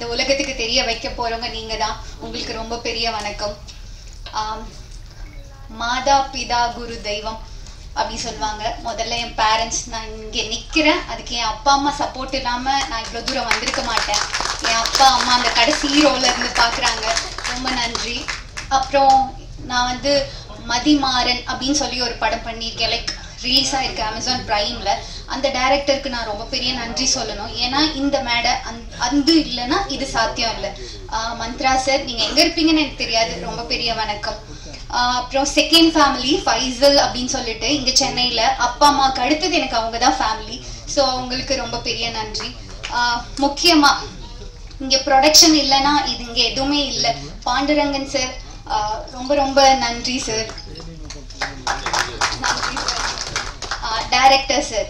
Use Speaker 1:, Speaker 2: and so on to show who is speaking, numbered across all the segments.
Speaker 1: இந்த உலகத்துக்கு தெரிய வைக்க போறவங்க நீங்க தான். உங்களுக்கு ரொம்ப பெரிய வணக்கம். மாதா பிதா குரு தெய்வம் அப்படி சொல்லுவாங்க. முதல்ல என் பேரண்ட்ஸ், நான் இங்கே நிற்கிறேன், அதுக்கு என் அப்பா அம்மா சப்போர்ட் இல்லாமல் நான் இவ்வளோ தூரம் வந்திருக்க மாட்டேன். என் அப்பா அம்மா அந்த கடைசி ரோல இருந்து பார்க்குறாங்க, ரொம்ப நன்றி. அப்புறம் நான் வந்து மதிமாறன் அப்படின்னு சொல்லி ஒரு படம் பண்ணியிருக்கேன், லைக் ரிலீஸ் ஆயிருக்கு அமேசான் பிரைம்ல. அந்த டைரக்டருக்கு நான் ரொம்ப பெரிய நன்றி சொல்லணும். ஏன்னா இந்த மேடை அது இல்லைன்னா இது சாத்தியம் இல்லை. மந்த்ரா சார், நீங்கள் எங்கே இருப்பீங்கன்னு எனக்கு தெரியாது, ரொம்ப பெரிய வணக்கம். அப்புறம் செகண்ட் ஃபேமிலி ஃபைசல் அப்படின்னு சொல்லிட்டு இங்கே சென்னையில் அப்பா அம்மாவுக்கு அடுத்தது எனக்கு அவங்க தான் ஃபேமிலி. ஸோ அவங்களுக்கு ரொம்ப பெரிய நன்றி. முக்கியமாக இங்கே ப்ரொடக்ஷன் இல்லைன்னா இது இங்கே எதுவுமே இல்லை. பாண்டுரங்கன் சார், ரொம்ப ரொம்ப நன்றி சார். நன்றி சார். டைரக்டர் சார்,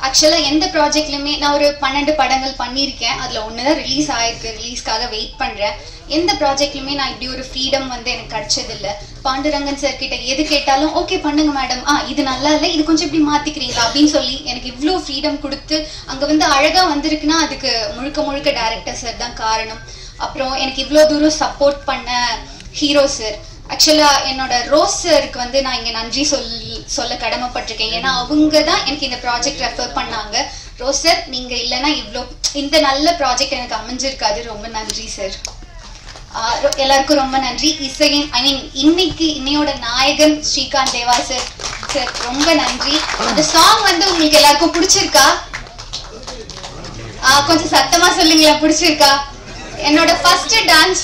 Speaker 1: ஆக்சுவலாக எந்த ப்ராஜெக்ட்லையுமே நான் ஒரு 12 படங்கள் பண்ணியிருக்கேன், அதில் ஒன்று தான் ரிலீஸ் ஆகிருக்கு, ரிலீஸ்க்காக வெயிட் பண்ணுறேன். எந்த ப்ராஜெக்ட்லையுமே நான் இப்படி ஒரு ஃப்ரீடம் வந்து எனக்கு கிடச்சதில்லை. பாண்டுரங்கன் சார் கிட்ட எது கேட்டாலும் ஓகே பண்ணுங்க மேடம், இது நல்லா இல்லை, இது கொஞ்சம் இப்படி மாற்றிக்கிறீங்களா அப்படின்னு சொல்லி எனக்கு இவ்வளோ ஃப்ரீடம் கொடுத்து அங்கே வந்து அழகாக வந்திருக்குன்னா அதுக்கு முழுக்க முழுக்க டைரக்டர் சார் தான் காரணம். அப்புறம் எனக்கு இவ்வளோ தூரம் சப்போர்ட் பண்ண ஹீரோ சார், ஆக்சுவலாக என்னோட ரோஸ் சாருக்கு வந்து நான் இங்கே நன்றி சொல்ல கடமைப்பட்டிருக்கேன். ஏன்னா அவங்க தான் எனக்கு இந்த ப்ராஜெக்ட் ரெஃபர் பண்ணாங்க. ரோஸ் சார், நீங்கள் இல்லைன்னா இந்த நல்ல ப்ராஜெக்ட் எனக்கு அமைஞ்சிருக்காது. ரொம்ப நன்றி சார். எல்லாருக்கும் ரொம்ப நன்றி. இன்னையோட நாயகன் ஸ்ரீகாந்த் தேவா சார், சார் ரொம்ப நன்றி. அந்த சாங் வந்து உங்களுக்கு எல்லாருக்கும் பிடிச்சிருக்கா? கொஞ்சம் சத்தமா சொல்லுங்களேன், பிடிச்சிருக்கா? என்னோட ஃபர்ஸ்ட் டான்ஸ்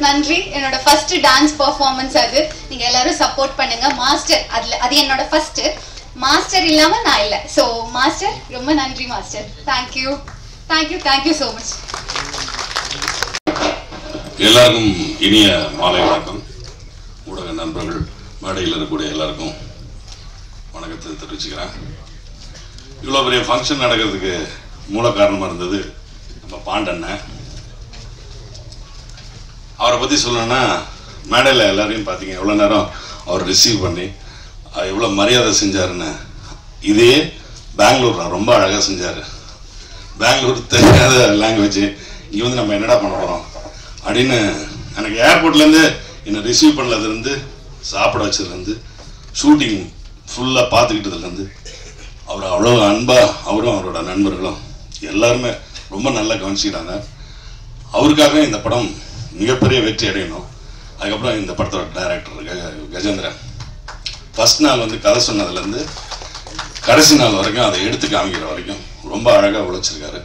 Speaker 1: நன்றி. என்னோட ஃபர்ஸ்ட் டான்ஸ் பர்ஃபார்மன்ஸ் அது. நீங்க எல்லாரும் சப்போர்ட் பண்ணுங்க. மாஸ்டர், அது என்னோட ஃபர்ஸ்ட். மாஸ்டர் இல்லாம நான் இல்லை. ஸோ மாஸ்டர், ரொம்ப நன்றி master. Thank you thank you thank you so much.
Speaker 2: எல்லாருக்கும் இனிய மாலை வணக்கம். ஊடக நண்பர்கள், மேடையில் இருக்கக்கூடிய எல்லாருக்கும் வணக்கத்தை தெரிவிச்சுக்கிறேன். இவ்வளோ பெரிய ஃபங்க்ஷன் நடக்கிறதுக்கு மூல காரணமாக இருந்தது நம்ம பாண்டண்ணன். அவரை பற்றி சொல்லணும்னா, மேடையில் எல்லாரையும் பார்த்தீங்க எவ்வளோ நேரம் அவர் ரிசீவ் பண்ணி எவ்வளோ மரியாதை செஞ்சாருன்னு. இதே பெங்களூர் ரொம்ப அழகாக செஞ்சார். பெங்களூர் தெரியாத லாங்குவேஜ், இங்கே வந்து நம்ம என்னடா பண்ண போகிறோம் அப்படின்னு எனக்கு ஏர்போர்ட்லேருந்து என்னை ரிசீவ் பண்ணதுலேருந்து, சாப்பிட வச்சதுலேருந்து, ஷூட்டிங் ஃபுல்லாக பார்த்துக்கிட்டதுலேருந்து அவர் அவ்வளோ அன்பாக, அவரும் அவரோட நண்பர்களும் எல்லாருமே ரொம்ப நல்லா கவனிச்சுக்கிட்டாங்க. அவருக்காக இந்த படம் மிகப்பெரிய வெற்றி அடையணும். அதுக்கப்புறம் இந்த படத்தோட டைரக்டர் கஜேந்திரன் ஃபர்ஸ்ட் நாள் வந்து கதை சொன்னதுலேருந்து கடைசி நாள் வரைக்கும் அதை எடுத்து காமிக்கிற வரைக்கும் ரொம்ப அழகாக உழைச்சிருக்காரு.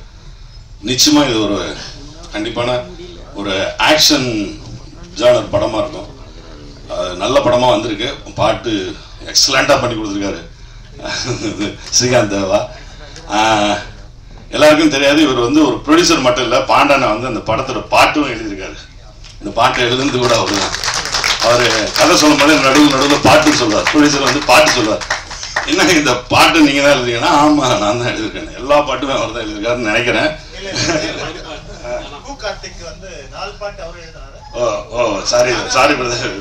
Speaker 2: நிச்சயமாக இது ஒரு கண்டிப்பான ஒரு ஆக்ஷன் ஜானர் படமாக இருக்கும். நல்ல படமாக வந்திருக்கு. பாட்டு எக்ஸலண்ட்டாக பண்ணி கொடுத்துருக்காரு ஸ்ரீகாந்த் தேவா. எல்லாருக்கும் தெரியாது, இவர் வந்து ஒரு ப்ரொடியூசர் மட்டும் இல்லை, பாண்டனை வந்து அந்த படத்தோட பாட்டும் எழுதியிருக்காரு. இந்த பாட்டை எழுதுனது கூட அவர் தான். அவர் கதை சொல்லும் போது நடுவில் பாட்டு சொல்வார், ப்ரொடியூசர் வந்து பாட்டு சொல்வார். என்ன இந்த பாட்டு நீங்கள் தான் எழுதுறீங்கன்னா, ஆமாம் நான் தான் எழுதியிருக்கேன், எல்லா பாட்டுமே அவர் தான் எழுதியிருக்காருன்னு நினைக்கிறேன். ஓ சாரி பிரதர்,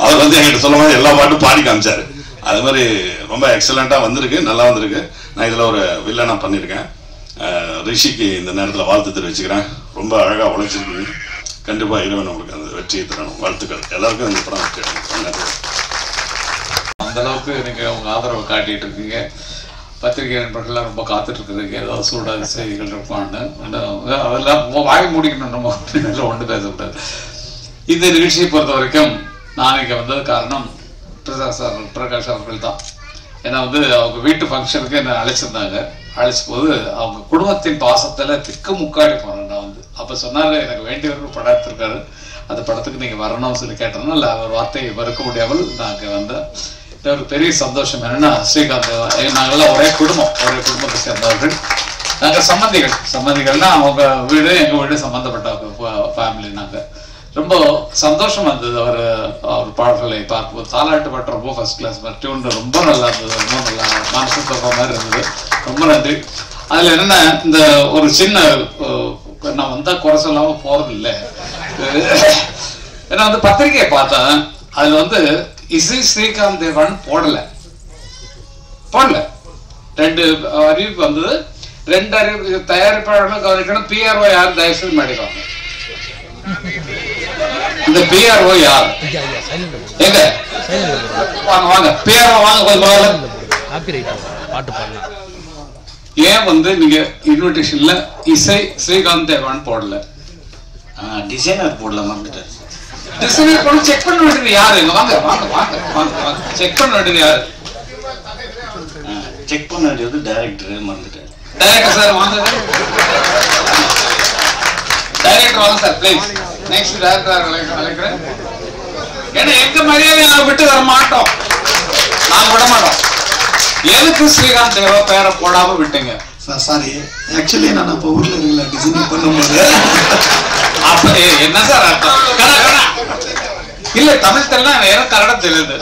Speaker 2: அவர் வந்து என்கிட்ட சொல்லும் போது எல்லா பாட்டும் பாடி காமிச்சாரு. அது மாதிரி ரொம்ப எக்ஸலண்ட்டாக வந்திருக்கு, நல்லா வந்திருக்கு. நான் இதில் ஒரு வில்லனாக பண்ணியிருக்கேன். ரிஷிக்கு இந்த நேரத்தில் வாழ்த்து தெரிவிச்சுக்கிறேன். ரொம்ப அழகாக உழைச்சிருக்கீங்க. கண்டிப்பாக இறைவன் உங்களுக்கு அந்த வெற்றியை தரணும். வாழ்த்துக்கள். எல்லாருக்கும் இந்த படம் வெற்றி அடையணும்.
Speaker 3: அந்த அளவுக்கு நீங்கள் உங்கள் ஆதரவை காட்டிகிட்டு இருக்கீங்க. பத்திரிகை நண்பர்கள்லாம் ரொம்ப காத்துட்டு இருக்குதுங்க, ஏதாவது சூடாத செய்திகள் இருப்பான்னு. அதெல்லாம் வாய் மூடிக்கணும், நம்ம ஒன்று பேசக்கூடாது. இந்த நிகழ்ச்சியை பொறுத்த வரைக்கும் நான் இங்கே வந்தது காரணம் பிரகாஷ் அவர்கள் தான். ஏன்னா வந்து அவங்க வீட்டு ஃபங்க்ஷனுக்கு என்னை அழைச்சிருந்தாங்க. அழைச்ச போது அவங்க குடும்பத்தின் பாசத்தில் திக்கு முக்காடி போனேன் நான் வந்து. அப்போ சொன்னார், எனக்கு வேண்டியவர்கள் படம் எடுத்திருக்காரு, அந்த படத்துக்கு நீங்கள் வரணும்னு சொல்லி கேட்டதுனால இல்லை, அவர் வார்த்தையை மறுக்க முடியாமல் நாங்கள் வந்தேன். ஒரு பெரிய சந்தோஷம் என்னன்னா, ஸ்ரீகாந்த் நாங்கள்லாம் ஒரே குடும்பத்தை சேர்ந்தவர்கள். நாங்கள் சம்மந்திகள்னா அவங்க வீடு எங்கள் வீடு சம்மந்தப்பட்ட ஃபேமிலி. நாங்கள் ரொம்ப சந்தோஷமா இருந்தது அவர் பாடல்களை பார்க்கும்போது. தாலாட்டு பாட்டு ரொம்ப ஃபர்ஸ்ட் கிளாஸ், டியூன் ரொம்ப நல்லா இருந்தது, ரொம்ப நல்லா மனசு தொகை மாதிரி இருந்தது. ரொம்ப நன்றி. அதில் என்னென்ன, இந்த ஒரு சின்ன நான் வந்தால் குறை சொல்லாமல் போகிறது இல்லை. ஏன்னா வந்து பத்திரிகையை பார்த்தேன், அதில் வந்து இசை ஸ்ரீகாந்த் தேவான்னு போடலை. 2 அறிவிப்பு வந்தது. 2 தயாரிப்பாளர்களும் கவனிக்கணும். PRO யார் தயவுசெய்து மாடிக்குவாங்க. இந்த PRO யார் எங்க வாங்க வாங்க PRO வாங்க கொஞ்சம் ஏன் வந்து நீங்க இன்விடேஷன்ல இசை ஸ்ரீகாந்த் தேவான் போடல?
Speaker 4: டிசைனர் போடல மறந்துட்டாரு.
Speaker 3: டிசைனர் போட செக் பண்ண வேண்டியது யாரு? வாங்க வாங்க வாங்க வாங்க செக் பண்ண வேண்டியது யாரு?
Speaker 4: செக் பண்ண வேண்டியது டைரக்டர் மறந்துட்டாரு.
Speaker 3: டைரக்டர் சார் வாங்க. டைரக்டர் வாங்க சார் ப்ளீஸ். நெக்ஸ்ட் டைரக்டர் அழைக்கிறேன். ஏன்னா எங்க மரியாதை நான் விட்டு வர மாட்டோம், நாங்க விட மாட்டோம். எதுக்கு ஸ்ரீகாந்த் தேவா பேரை போடாம விட்டீங்க?
Speaker 4: சாரி, ஆக்சுவலி நான் அப்ப ஊர்ல இருக்கல டிசைன் பண்ணும்போது.
Speaker 3: அப்ப என்ன சார் அர்த்தம்? இல்ல தமிழ் தெரியல, எனக்கு கன்னடம் தெரியுது.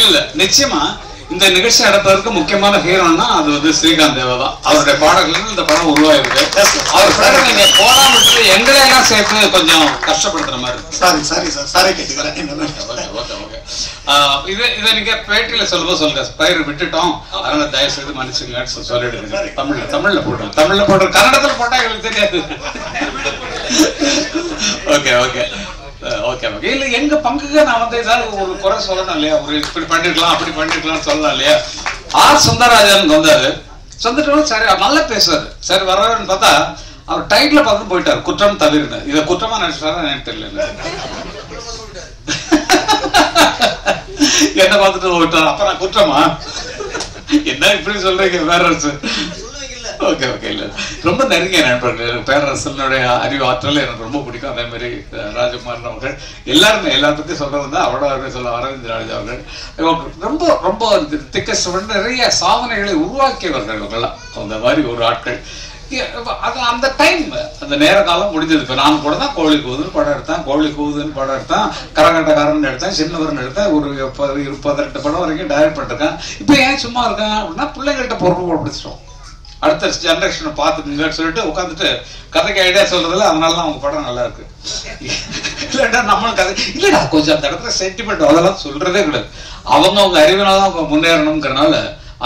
Speaker 3: இல்ல நிச்சயமா இந்த நிகழ்ச்சி நடப்பதற்கு முக்கியமான ஹீரோன்னா அது வந்து ஸ்ரீகாந்த் தேவா தான். அவருடைய பாடல்கள் இந்த படம் உருவாயிருக்கு. அவர் பேரை நீங்க போடாம விட்டு எங்களை எல்லாம் சேர்த்து கொஞ்சம் கஷ்டப்படுத்துற மாதிரி இருக்கு.
Speaker 4: சாரி சார், சாரி கேட்டுக்கிறேன்.
Speaker 3: இதை நீங்க பேட்டியில சொல்லும்போது சொல்லுங்க, பயிர் விட்டுட்டோம் அதனால தயவு செய்து மன்னிச்சுங்க சொல்லிடுங்க. தமிழ்ல போடுறோம், தமிழ்ல போடுறோம், கன்னடத்துல போட்டா எங்களுக்கு தெரியாது. Okay okay okay okay. இல்ல எங்க பங்குக்கு நான் வந்து ஏதாவது ஒரு குறை சொல்லணும் இல்லையா? ஒரு இப்படி பண்ணிருக்கலாம் அப்படி பண்ணிருக்கலாம் சொல்லலாம் இல்லையா? சுந்தரராஜன் வந்தாரு. வந்துட்டு சரி நல்லா பேசுவாரு. சரி வர்றாருன்னு பார்த்தா அவர் டைட்டில பார்த்து போயிட்டாரு, குற்றம் தவிர. இதை குற்றமா நினைச்சாரு எனக்கு தெரியல. என்ன பார்த்துட்டு போயிட்டாரு. அப்ப நான் குற்றமா என்ன இப்படி சொல்றீங்க? பேரரசு ஓகே ஓகே. இல்ல ரொம்ப நெருங்கிய நண்பர்கள். பேரரசனுடைய அறிவு ஆற்றல் எனக்கு ரொம்ப பிடிக்கும். அதே மாதிரி ராஜகுமாரன் அவர்கள் எல்லாருமே எல்லாத்தையும் சொல்றது தான் அவ்வளோ சொல்ல அரவிந்த் ராஜ் அவர்கள் ரொம்ப ரொம்ப திக்கஸ்ட் நிறைய சாதனைகளை உருவாக்கியவர்கள் இவங்கெல்லாம். அந்த மாதிரி ஒரு ஆட்கள். அது அந்த டைம் அந்த நேர காலம் முடிஞ்சது. இப்போ நான் கூட தான் கோழி கூதுன்னு படம் எடுத்தேன், கோழி கூதுன்னு படம் எடுத்தேன், கரகாட்டக்காரன் எடுத்தேன், சின்னவரன் எடுத்தேன், ஒரு 18 படம் வரைக்கும் டைரக்ட் பண்ணிருக்கேன். இப்போ ஏன் சும்மா இருக்கேன் அப்படின்னா பிள்ளைங்கள்ட்ட பொறுப்பு பிடிச்சிட்டோம். அடுத்த ஜெனரேஷனை பார்த்துக்குங்கன்னு சொல்லிட்டு உட்காந்துட்டு கதைக்கு ஐடியா சொல்றதுல அதனால அவங்க படம் நல்லா இருக்கு. இல்லடா நம்மளும் கதை இல்லடா கொஞ்சம் அந்த இடத்துல சென்டிமெண்ட் அதெல்லாம் சொல்றதே கிடையாது. அவங்க அறிவினால அவங்க முன்னேறணுங்கிறனால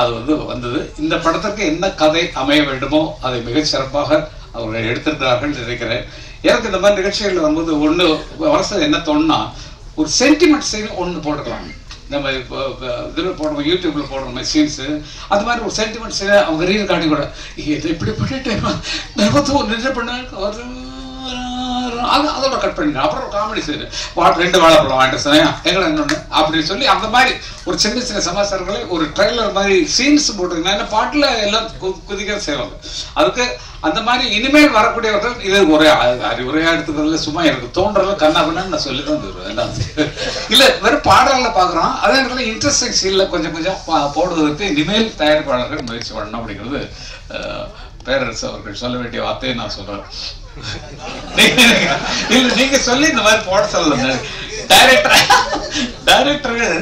Speaker 3: அது வந்து வந்தது. இந்த படத்திற்கு என்ன கதை அமைய வேண்டுமோ அதை மிகச் சிறப்பாக அவர்கள் எடுத்திருக்கிறார்கள் நினைக்கிறேன். எனக்கு இந்த மாதிரி நிகழ்ச்சிகள் வரும்போது ஒன்று வருஷம் என்ன தோணுன்னா ஒரு சென்டிமெண்ட் சீன் ஒன்று போட்டுக்கலாம். நம்ம இதில் போடுறோம், யூடியூப்ல போடுறோம் சீன்ஸு. அது மாதிரி ஒரு சென்டிமெண்ட் சீனை அவங்க ரீல் காட்டி கூட இதை இப்படி பண்ணிட்டு நின்று பண்ண அதோட கட் பண்ணிடுறேன். அப்புறம் காமெடி சீன் 2 வாழைப்பழம் வாங்கிட்டு எங்களை இன்னொன்று அப்படின்னு சொல்லி அந்த மாதிரி ஒரு சின்ன சின்ன சமாச்சாரங்களை ஒரு ட்ரெய்லர் மாதிரி சீன்ஸ் போட்டுருங்க. ஏன்னா பாட்டில் எல்லாம் குதிக்க செய்வாங்க. அதுக்கு அந்த மாதிரி இனிமேல் வரக்கூடியவர்கள் இது ஒரே அறிவுரையா எடுத்துக்கிறதுல சும்மா எனக்கு தோன்றதுல கண்ணாபண்ணு நான் சொல்லி தான் தருவேன். எல்லாம் இல்ல வெறும் பாடல்களை பாக்குறோம். அதே இடத்துல இன்ட்ரெஸ்டிங் சீன்ல கொஞ்சம் கொஞ்சம் போடுவதற்கு இனிமேல் தயாரிப்பாளர்கள் முயற்சி பண்ணணும் அப்படிங்கிறது பேரரசு அவர்கள் சொல்ல வேண்டிய வார்த்தையை நான் சொல்றேன். நீங்க சொல்லி இந்த மாதிரி போட சொல்லுங்க. டைரக்டர்கள்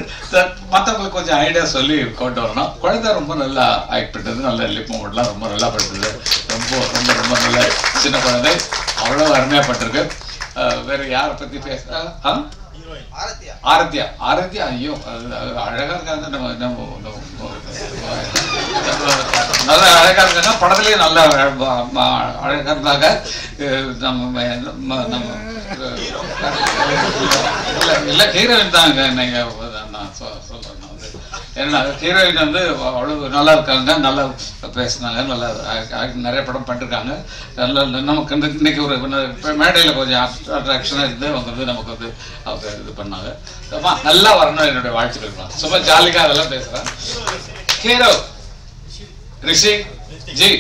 Speaker 3: மற்றவங்களுக்கு கொஞ்சம் ஐடியா சொல்லி கொண்டு வரணும். குழந்தை ரொம்ப நல்லா ஆக்ட் பண்ணது, நல்ல லிப் மூமெண்ட்லாம் ரொம்ப நல்லா பண்ணுறது. ரொம்ப ரொம்ப ரொம்ப நல்ல சின்ன குழந்தை, அவ்வளோ அருமையா பட்டிருக்கு. வேற யாரை பத்தி பேச? ஆரத்தியா. ஆரத்தியா ஐயோ அழகா இருக்காங்க. நல்லா அழகா இருக்காங்க. படத்துலயே நல்லா அழகா இருந்தாங்க. இல்ல ஹீரோயின் தாங்க. நீங்க நான் சொல்றேன் ஏன்னா ஹீரோயின் வந்து அவ்வளவு நல்லா இருக்காங்க, நல்லா பேசுனாங்க, நல்லா நிறைய படம் பண்ணிருக்காங்க. நல்லா நமக்கு இன்னைக்கு ஒரு மேடையில கொஞ்சம் அட்ராக்ஷனா இருந்து அவங்க வந்து நமக்கு வந்து அவங்க இது பண்ணாங்க. நல்லா வரணும் என்னுடைய வாழ்த்துக்கள். சும்மா ஜாலிக்கா அதெல்லாம் பேசுறேன். ஹீரோ ரிஷி ஜி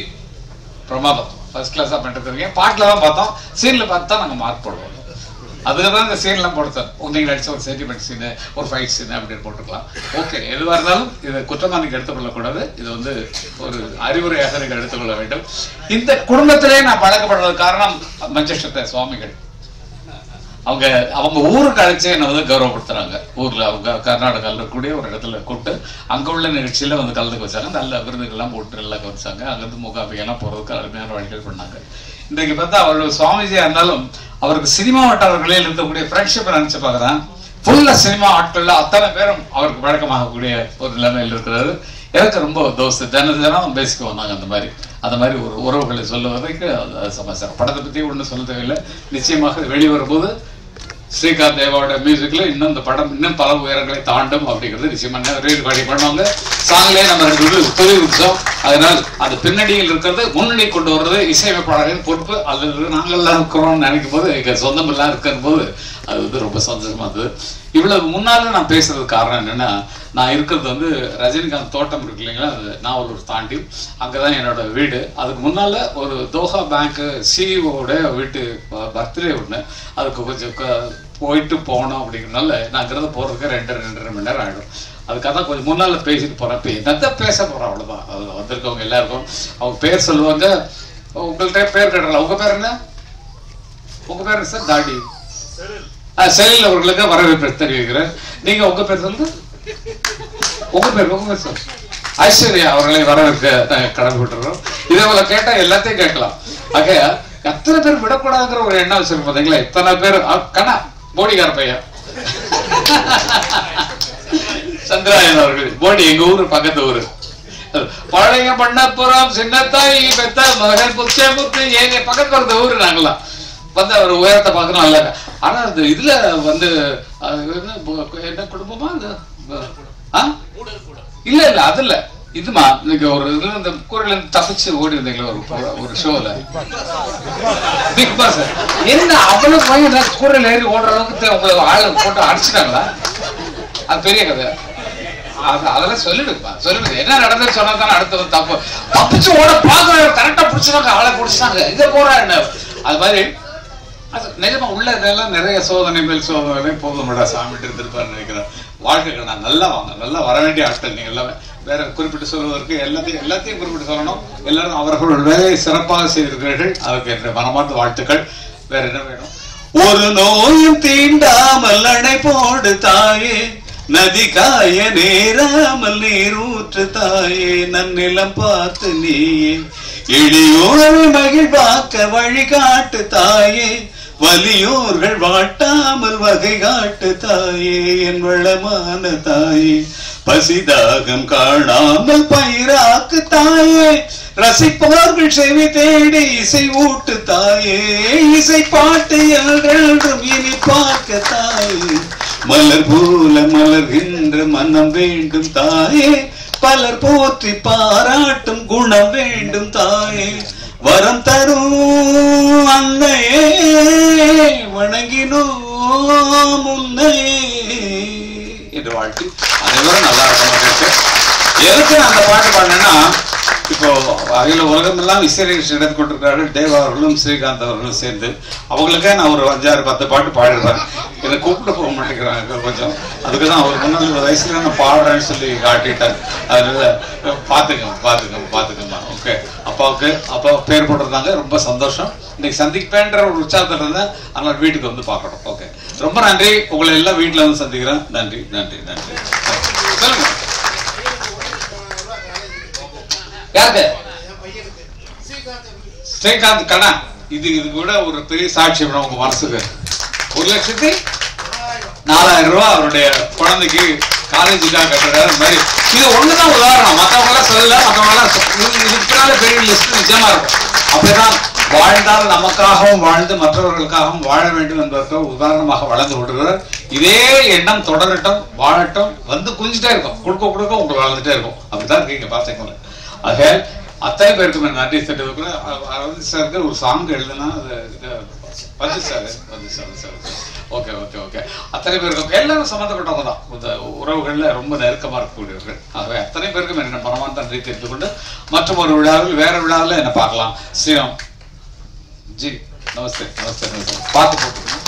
Speaker 3: பிரமாதம், ஃபர்ஸ்ட் கிளாஸா பண்ணிட்டு இருக்கீங்க. பாட்டுல தான் பார்த்தோம், சீன்ல பார்த்தா நாங்க மார்க் போடுவோம். அதுதான் இந்த சீன்லாம் போடுத்தோம். நீங்க நடிச்ச ஒரு சென்டிமெண்ட் சீனு, ஒரு ஃபைட் சீனு அப்படின்னு போட்டுக்கலாம். ஓகே, எதுவாக இருந்தாலும் இதை குற்றமா நீங்க எடுத்துக்கொள்ளக்கூடாது. இது வந்து ஒரு அறிவுரையாக நீங்க எடுத்துக்கொள்ள வேண்டும். இந்த குடும்பத்திலே நான் பழக்கப்படுறது காரணம் மஞ்சேஸ்வர சுவாமிகள். அவங்க ஊருக்கு அழைச்சி என்னை வந்து கௌரவப்படுத்துறாங்க. ஊர்ல அவங்க கர்நாடகாவில் இருக்கக்கூடிய ஒரு இடத்துல கூப்பிட்டு அங்க உள்ள நிகழ்ச்சியில வந்து கலந்துக்க வச்சாங்க. நல்ல விருதுகள்லாம் போட்டு நல்லா கவனிச்சாங்க. அங்கிருந்து மூகாம்பிகெல்லாம் போறதுக்கு அருமையான வழிகள் பண்ணாங்க. இன்றைக்கு பார்த்தா அவரோட சுவாமிஜியா இருந்தாலும் அவருக்கு சினிமா வட்டாரங்களில் இருக்கக்கூடிய ஃப்ரெண்ட்ஷிப்பை நினைச்சு பார்க்குறேன். ஃபுல்லா சினிமா ஆட்கள்ல அத்தனை பேரும் அவருக்கு வழக்கமாகக்கூடிய ஒரு நிலைமையில் இருக்கிறாரு. எனக்கு ரொம்ப தோஸ்து தினம் பேசிக்குவோம் நாங்கள் அந்த மாதிரி ஒரு உறவுகளை சொல்லுவதற்கு சமாச்சாரம். படத்தை பற்றி ஒன்றும் சொல்ல தேவையில்லை. நிச்சயமாக வெளிவரும்போது ஸ்ரீகாந்த் தேவாவோட மியூசிக்ல இன்னும் இந்த படம் இன்னும் பல உயரங்களை தாண்டும் அப்படிங்கிறது நிச்சயமா ரெடி பண்ணுவாங்க. சாங்லேயே நம்ம 2 தெரிவிச்சோம். அதனால் அது பின்னணியில் இருக்கிறது முன்னணி கொண்டு வர்றது இசையமைப்பாளரின் பொறுப்பு. அல்லது நாங்கள்லாம் இருக்கிறோம்னு நினைக்கும் போது எங்க சொந்தம் எல்லாம் இருக்கிற போது அது வந்து ரொம்ப சந்தோஷமா இருந்தது. இவ்வளவு முன்னால நான் பேசுறதுக்கு காரணம் என்னன்னா, நான் இருக்கிறது வந்து ரஜினிகாந்த் தோட்டம் இருக்கு இல்லைங்களா, அது நாவலூர் தாண்டி அங்கதான் என்னோட வீடு. அதுக்கு முன்னால ஒரு தோஹா பேங்க் சிஇஓட வீட்டு பர்த்டே ஒண்ணு, அதுக்கு கொஞ்சம் போயிட்டு போனோம் அப்படிங்கிறதுனால நான் அங்கிருந்து போறதுக்கு 2.5 மணி நேரம் ஆயிடும். அதுக்காக தான் கொஞ்சம் முன்னால பேசிட்டு போறேன். இப்போ என்னத்தான் பேச போறேன் அவ்வளவுதான். அதுல வந்திருக்கவங்க எல்லாருக்கும் அவங்க பேர் சொல்லுவாங்க. உங்கள்கிட்ட பேர் கேட்டல, உங்க பேர் என்ன? உங்க பேர் சார்? தாடி செல்லில் அவர்களுக்கு வரவேற்பு தெரிவிக்கிறேன். நீங்க உங்க பேர் சொல்லுங்க. உங்க பேர் சார்? ஐஸ்வர்யா அவர்களை வரவேற்க கடமை விட்டுறோம். இதே போல கேட்டா எல்லாத்தையும் கேட்கலாம். ஆக எத்தனை பேர் விடக்கூடாதுங்கிற ஒரு எண்ணம் வச்சிருக்கோம் பார்த்தீங்களா? இத்தனை பேர் கண்ணா போடிக்கார பையன் சந்திராயன் அவர்கள். போடி எங்க ஊரு பக்கத்து ஊரு. பழைய பண்ணப்புறம் சின்னத்தாய் பெத்த மகன் புச்சை முத்து எங்க பக்கத்துல இருந்த ஊரு. நாங்களாம் வந்து அவர் உயரத்தை பார்க்கணும் நல்லா. ஆனா அந்த இதுல வந்து என்ன குடும்பமா இல்ல இல்ல அது இல்ல இதுமா. இன்னைக்கு ஒரு இதுல இந்த கூரையில இருந்து தப்பிச்சு ஓடி இருந்தீங்களா ஒரு ஷோல பிக் பாஸ். என்ன அவ்வளவு பையன் கூரையில ஏறி ஓடுற அளவுக்கு உங்களுக்கு ஆளு போட்டு அடிச்சுட்டாங்களா? அது பெரிய கதை. அதெல்லாம் சொல்லிடுப்பா, சொல்லிடுது. என்ன நடந்ததுன்னு சொன்னா தானே அடுத்த தப்பிச்சு ஓட பாக்க கரெக்டா பிடிச்சாங்க, ஆளை பிடிச்சாங்க. இதை போறா என்ன அது மாதிரி. அது நிஜமா உள்ள இதெல்லாம் நிறைய சோதனை மேல் சோதனை போதும்டா சாமிட்டு இருந்திருப்பாரு நினைக்கிறேன். வாழ்க்கைக்கு நான் நல்லா வாங்க, நல்லா வர வேண்டிய ஆட்கள் நீங்க எல்லாமே. வேற குறிப்பிட்டு சொல்வதற்கு எல்லாத்தையும் குறிப்பிட்டு சொல்லணும். எல்லாரும் அவர்கள் வேலையை சிறப்பாக செய்திருக்கிறீர்கள். அதுக்கு என்ற மனமார்ந்த வாழ்த்துக்கள். வேற என்ன வேணும்?
Speaker 5: ஒரு நோயும் தீண்டாமல் அணை போடு தாயே, நதி காய நேராமல் நீர் ஊற்று தாயே, நன்னிலம் பார்த்து நீயே, எளியோரை மகிழ்வாக்க வழிகாட்டு தாயே, வலியோர்கள் வாட்டாமல் வகை காட்டு தாயே, என் வளமான தாயே, பசிதாகம் காணாமல் பயிராக்கு தாயே, ரசிப்பவர்கள் செவி தேடி இசை ஊட்டு தாயே, இசை பாட்டு என்றும் இனி பார்க்க தாயே, மலர் போல மலர்கின்ற மனம் வேண்டும் தாயே, பலர் போற்றி பாராட்டும் குணம் வேண்டும் தாயே, வரம் தரும் அன்னையே வணங்கினோம் உன்னையே என்று வாழ்த்து அனைவரும் நல்லா இருக்கணும். எதுக்கு நான் அந்த பாட்டு பாடினேன்னா, இப்போ அகில உலகம் எல்லாம் இசை நிகழ்ச்சி நடத்தி கொண்டிருக்கிறார்கள். தேவா அவர்களும் ஸ்ரீகாந்த் அவர்களும் சேர்ந்து அவங்களுக்கே நான் ஒரு 5-6-10 பாட்டு பாடிடுறேன். இதை கூப்பிட்டு போக மாட்டேங்கிறாங்க கொஞ்சம். அதுக்குதான் அவர் முன்னாள் வயசுல நான் பாடுறேன்னு சொல்லி காட்டிட்டார். அதனால பாத்துக்கம்மா. ஓகே, அப்பா பேர் போட்டிருந்தாங்க. ரொம்ப சந்தோஷம். இன்னைக்கு சந்திப்பேன்ற ஒரு உற்சாகத்துல இருந்தேன். அதனால வீட்டுக்கு வந்து பார்க்கணும். ஓகே, ரொம்ப நன்றி. உங்களை எல்லாம் வீட்டுல வந்து சந்திக்கிறேன். நன்றி. சொல்லுங்க யாரு? ஸ்ரீகாந்த் கண்ணா. இது கூட ஒரு பெரிய சாட்சி உங்க மனசுக்கு. 1,04,000 ரூபாய் அவருடைய குழந்தைக்கு காலேஜுக்காக கட்டுறாரு. மாதிரி இது ஒண்ணுதான் உதாரணம். மற்றவங்க எல்லாம் சொல்லல. மற்றவங்க எல்லாம் இதுக்கு பெரிய லிஸ்ட் நிஜமா இருக்கும். அப்படிதான் வாழ்ந்தால் நமக்காகவும் வாழ்ந்து மற்றவர்களுக்காகவும் வாழ வேண்டும் என்பதற்கு உதாரணமாக வளர்ந்து விடுகிறார். இதே எண்ணம் தொடரட்டும், வாழட்டும். வந்து குஞ்சிட்டே இருக்கும். கொடுக்க உங்களுக்கு வளர்ந்துட்டே இருக்கும். அப்படிதான் இருக்கீங்க பாத்தீங்களா? ஆக அத்தனை பேருக்கு நன்றி தெரிவிக்கிற அரவிந்த் சாருக்கு ஒரு சாங் எழுதுனா வந்து சார். ஓகே. அத்தனை பேருக்கும் எல்லாரும் சம்பந்தப்பட்டவங்க தான். இந்த உறவுகள்ல ரொம்ப நெருக்கமா இருக்கக்கூடியவர்கள். ஆகவே அத்தனை பேருக்கும் என்ன மனமார்ந்த நன்றி தெரிந்து கொண்டு மற்றும் ஒரு விழாவில் வேற விழாவில் என்ன பார்க்கலாம். ஸ்ரீராம் ஜி நமஸ்தே. பார்த்து போட்டுக்கணும்.